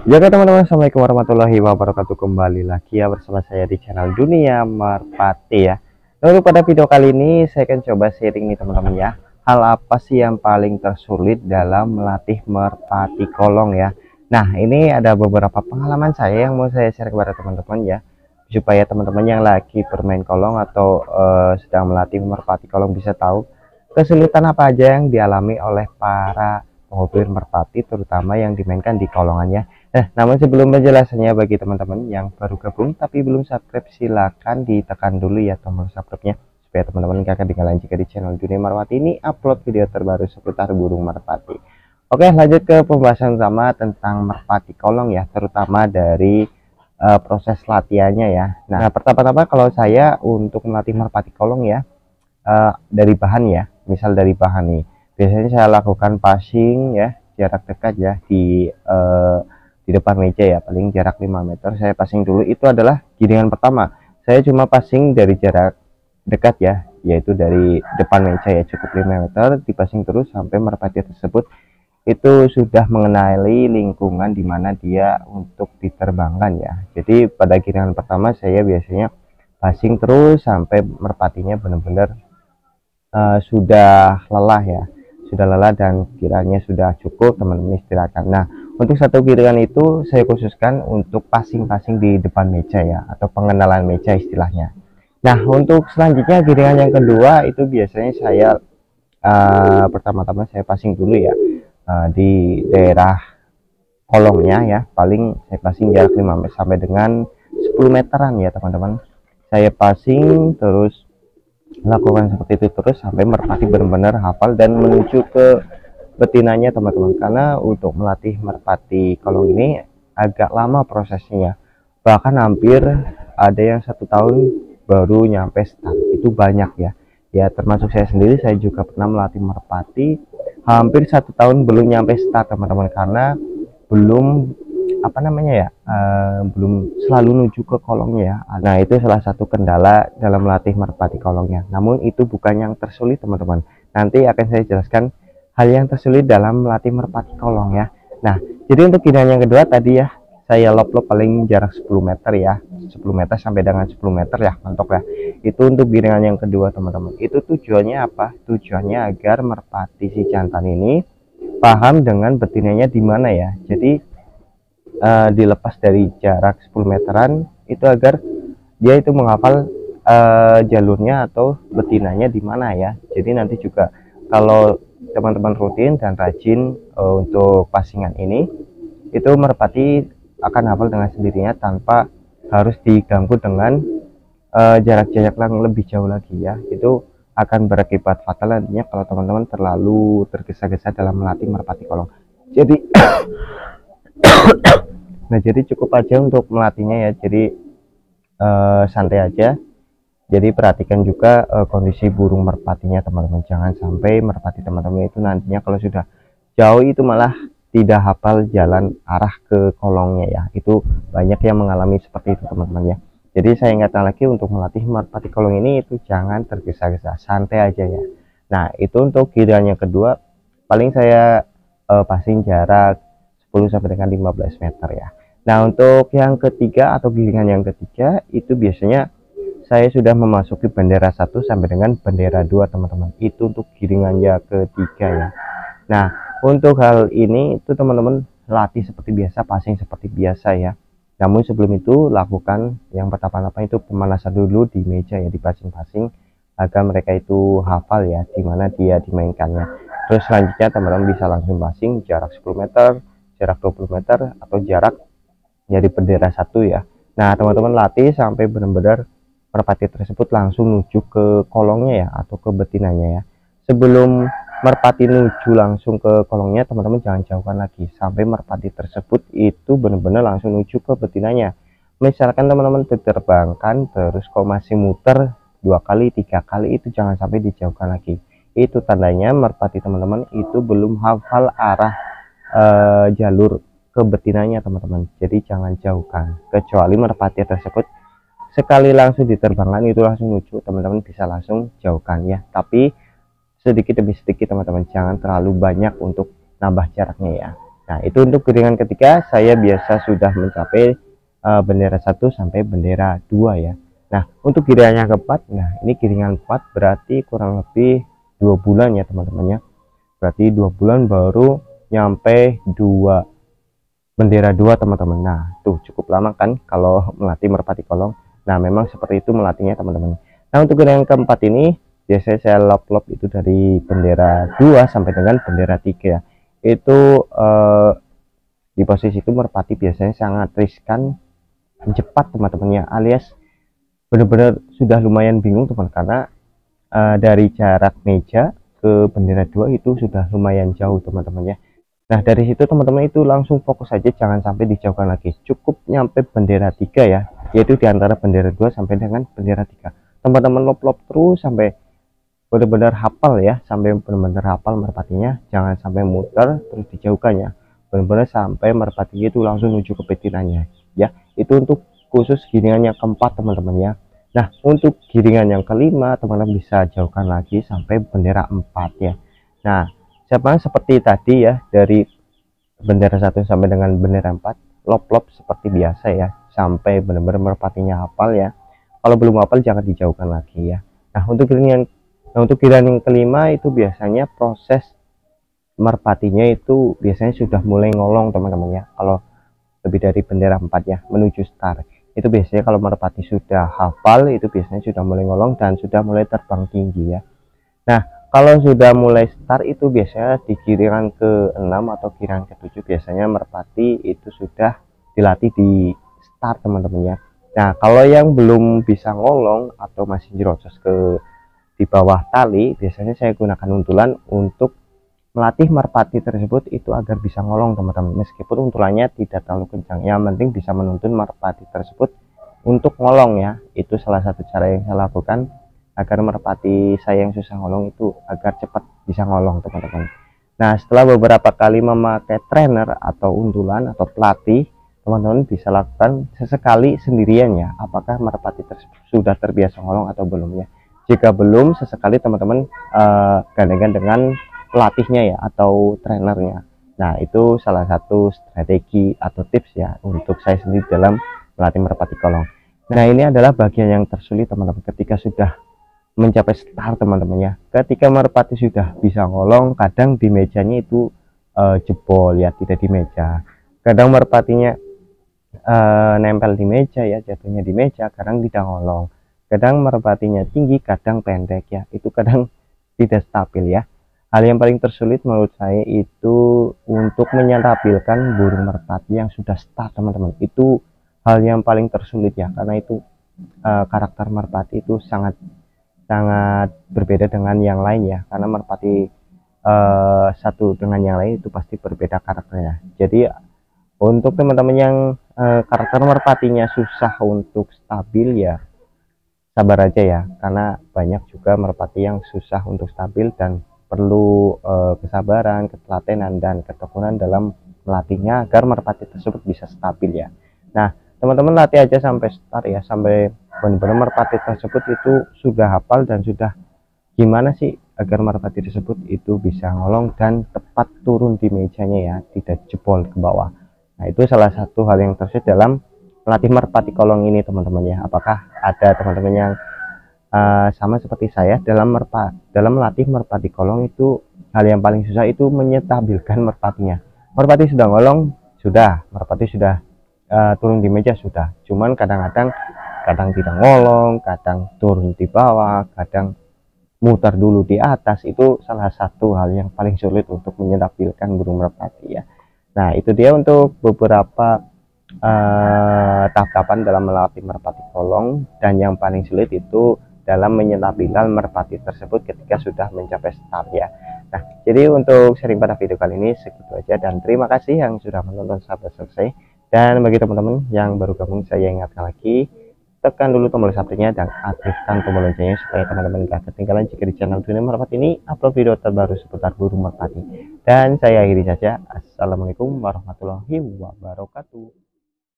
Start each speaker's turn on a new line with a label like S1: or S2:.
S1: Jaga teman-teman, assalamualaikum warahmatullahi wabarakatuh. Kembali lagi ya bersama saya di channel Dunia Merpati ya. Lalu pada video kali ini saya akan coba sharing nih teman-teman ya. Hal apa sih yang paling tersulit dalam melatih merpati kolong ya? Nah, ini ada beberapa pengalaman saya yang mau saya share kepada teman-teman ya, supaya teman-teman yang lagi bermain kolong atau sedang melatih merpati kolong bisa tahu kesulitan apa aja yang dialami oleh para penghobi merpati, terutama yang dimainkan di kolongannya. Namun sebelum penjelasannya, bagi teman-teman yang baru gabung tapi belum subscribe, silakan ditekan dulu ya tombol subscribe-nya supaya teman-teman gak ketinggalan jika di channel Dunia Merpati ini upload video terbaru seputar burung merpati. Oke, lanjut ke pembahasan utama tentang merpati kolong ya, terutama dari proses latihannya ya. Nah, pertama-tama kalau saya untuk melatih merpati kolong ya, dari bahan ya, misal dari bahan nih, biasanya saya lakukan passing ya, jarak dekat ya, di depan meja ya, paling jarak 5 meter saya passing dulu. Itu adalah giringan pertama. Saya cuma passing dari jarak dekat ya, yaitu dari depan meja ya, cukup 5 meter dipassing terus sampai merpati tersebut itu sudah mengenali lingkungan di mana dia untuk diterbangkan ya. Jadi pada giringan pertama saya biasanya passing terus sampai merpatinya benar-benar sudah lelah ya, sudah lelah dan kiranya sudah cukup, teman-teman istirahatkan. Nah, untuk satu giringan itu saya khususkan untuk passing-passing di depan meja ya, atau pengenalan meja istilahnya. Nah, untuk selanjutnya giringan yang kedua itu biasanya saya pertama-tama saya passing dulu ya, di daerah kolongnya ya, paling saya passing jarak 5 meter sampai dengan 10 meteran ya teman-teman. Saya passing terus, lakukan seperti itu terus sampai merpati benar-benar hafal dan menuju ke betinanya teman-teman. Karena untuk melatih merpati kolong ini agak lama prosesnya, bahkan hampir ada yang 1 tahun baru nyampe start. Itu banyak ya, termasuk saya sendiri. Saya juga pernah melatih merpati hampir 1 tahun belum nyampe start teman-teman, karena belum apa namanya ya, belum selalu menuju ke kolongnya ya. Nah, itu salah satu kendala dalam melatih merpati kolongnya. Namun itu bukan yang tersulit teman-teman, nanti akan saya jelaskan hal yang tersulit dalam melatih merpati kolong ya. Nah, jadi untuk giringan yang kedua tadi ya, saya lob paling jarak 10 meter ya, 10 meter sampai dengan 10 meter ya, mentok ya. Itu untuk giringan yang kedua teman-teman. Itu tujuannya apa? Tujuannya agar merpati si jantan ini paham dengan betinanya di mana ya. Jadi dilepas dari jarak 10 meteran itu agar dia itu menghafal jalurnya atau betinanya di mana ya. Jadi nanti juga kalau teman-teman rutin dan rajin untuk passingan ini, itu merpati akan hafal dengan sendirinya tanpa harus diganggu dengan jarak-jarak yang lebih jauh lagi ya. Itu akan berakibat fatal nantinya kalau teman-teman terlalu tergesa-gesa dalam melatih merpati kolong. Jadi nah, jadi cukup aja untuk melatihnya ya. Jadi santai aja. Jadi perhatikan juga kondisi burung merpatinya teman-teman. Jangan sampai merpati teman-teman itu nantinya kalau sudah jauh itu malah tidak hafal jalan arah ke kolongnya ya. Itu banyak yang mengalami seperti itu teman-teman ya. Jadi saya ingatkan lagi, untuk melatih merpati kolong ini itu jangan tergesa-gesa, santai aja ya. Nah, itu untuk giringan yang kedua, paling saya passing jarak 10 sampai dengan 15 meter ya. Nah, untuk yang ketiga atau giringan yang ketiga itu biasanya saya sudah memasuki bendera 1 sampai dengan bendera 2 teman-teman. Itu untuk giringan yang ketiga ya. Nah, untuk hal ini itu teman-teman latih seperti biasa, passing seperti biasa ya. Namun sebelum itu lakukan yang pertama-tama itu pemanasan dulu di meja ya, di passing-passing agar mereka itu hafal ya di mana dia dimainkannya. Terus selanjutnya teman-teman bisa langsung passing jarak 10 meter, jarak 20 meter, atau jarak dari bendera 1 ya. Nah, teman-teman latih sampai benar-benar merpati tersebut langsung menuju ke kolongnya ya, atau ke betinanya ya. Sebelum merpati menuju langsung ke kolongnya, teman-teman jangan jauhkan lagi sampai merpati tersebut itu benar-benar langsung menuju ke betinanya. Misalkan teman-teman diterbangkan terus kok masih muter 2 kali 3 kali, itu jangan sampai dijauhkan lagi. Itu tandanya merpati teman-teman itu belum hafal arah jalur ke betinanya teman-teman. Jadi jangan jauhkan, kecuali merpati tersebut sekali langsung diterbangkan itu langsung lucu, teman-teman bisa langsung jauhkan ya. Tapi sedikit demi sedikit teman-teman, jangan terlalu banyak untuk nambah jaraknya ya. Nah, itu untuk giringan ketiga saya biasa sudah mencapai bendera 1 sampai bendera 2 ya. Nah, untuk giringan yang keempat, nah ini giringan 4 berarti kurang lebih 2 bulan ya teman-teman ya. Berarti 2 bulan baru nyampe 2 bendera 2 teman-teman. Nah, tuh cukup lama kan kalau melatih merpati kolong. Nah, memang seperti itu melatihnya teman-teman. Nah, untuk giringan keempat ini biasanya saya lop-lop itu dari bendera 2 sampai dengan bendera 3 ya. Itu di posisi itu merpati biasanya sangat riskan cepat teman-temannya, alias benar-benar sudah lumayan bingung teman, karena dari jarak meja ke bendera 2 itu sudah lumayan jauh teman-teman ya. Nah, dari situ teman-teman itu langsung fokus saja, jangan sampai dijauhkan lagi, cukup nyampe bendera 3 ya, yaitu diantara bendera 2 sampai dengan bendera 3 teman-teman lop-lop terus sampai benar-benar hafal ya, sampai benar-benar hafal merpatinya, jangan sampai muter terus dijauhkannya, benar-benar sampai merpatinya itu langsung menuju ke betinanya ya. Itu untuk khusus giringan yang keempat teman-teman ya. Nah, untuk giringan yang kelima teman-teman bisa jauhkan lagi sampai bendera 4 ya. Nah, sama seperti tadi ya, dari bendera 1 sampai dengan bendera 4 lop-lop seperti biasa ya, sampai benar-benar merpatinya hafal ya. Kalau belum hafal jangan dijauhkan lagi ya. Nah, untuk giringan yang kelima itu biasanya proses merpatinya itu biasanya sudah mulai ngolong teman-teman ya. Kalau lebih dari bendera 4 ya, menuju start itu biasanya kalau merpati sudah hafal itu biasanya sudah mulai ngolong dan sudah mulai terbang tinggi ya. Nah, kalau sudah mulai start itu biasanya di giringan ke-6 atau giringan ke-7 biasanya merpati itu sudah dilatih di start teman-teman ya. Nah, kalau yang belum bisa ngolong atau masih jerocos ke di bawah tali, biasanya saya gunakan untulan untuk melatih merpati tersebut itu agar bisa ngolong teman-teman, meskipun untulannya tidak terlalu kencang, yang penting bisa menuntun merpati tersebut untuk ngolong ya. Itu salah satu cara yang saya lakukan agar merpati saya yang susah ngolong itu agar cepat bisa ngolong teman-teman. Nah, setelah beberapa kali memakai trainer atau untulan atau pelatih, teman-teman bisa lakukan sesekali sendirian ya, apakah merpati tersebut sudah terbiasa ngolong atau belum ya. Jika belum, sesekali teman-teman gandengan dengan pelatihnya ya atau trainernya. Nah, itu salah satu strategi atau tips ya untuk saya sendiri dalam melatih merpati kolong. Nah, ini adalah bagian yang tersulit teman-teman ketika sudah mencapai start teman-teman ya. Ketika merpati sudah bisa ngolong, kadang di mejanya itu jebol ya, tidak di meja. Kadang merpatinya nempel di meja ya, jatuhnya di meja, kadang tidak ngolong. Kadang merpatinya tinggi, kadang pendek ya. Itu kadang tidak stabil ya. Hal yang paling tersulit menurut saya itu untuk menyentabilkan burung merpati yang sudah start teman-teman. Itu hal yang paling tersulit ya, karena itu karakter merpati itu sangat berbeda dengan yang lain ya, karena merpati satu dengan yang lain itu pasti berbeda karakternya. Jadi untuk teman-teman yang karakter merpatinya susah untuk stabil ya, sabar aja ya, karena banyak juga merpati yang susah untuk stabil dan perlu kesabaran, ketelatenan, dan ketekunan dalam melatihnya agar merpati tersebut bisa stabil ya. Nah, teman-teman latih aja sampai start ya, sampai benar-benar merpati tersebut itu sudah hafal dan sudah gimana sih agar merpati tersebut itu bisa ngolong dan tepat turun di mejanya ya, tidak jebol ke bawah. Nah, itu salah satu hal yang tersulit dalam melatih merpati kolong ini teman-teman ya. Apakah ada teman-teman yang sama seperti saya dalam melatih merpati kolong? Itu hal yang paling susah itu menyetabilkan merpatinya. Merpati sudah ngolong sudah, merpati sudah turun di meja sudah, cuman kadang-kadang tidak ngolong, kadang turun di bawah, kadang muter dulu di atas. Itu salah satu hal yang paling sulit untuk menyetabilkan burung merpati ya. Nah, itu dia untuk beberapa tahap-tahapan dalam melatih merpati kolong, dan yang paling sulit itu dalam menyetabilkan merpati tersebut ketika sudah mencapai start ya. Nah, jadi untuk sharing pada video kali ini segitu aja, dan terima kasih yang sudah menonton sampai selesai. Dan bagi teman-teman yang baru gabung, saya ingatkan lagi, tekan dulu tombol subscribe-nya dan aktifkan tombol loncengnya supaya teman-teman gak ketinggalan jika di channel Dunia Merpati ini upload video terbaru seputar burung merpati. Dan saya akhiri saja, assalamualaikum warahmatullahi wabarakatuh.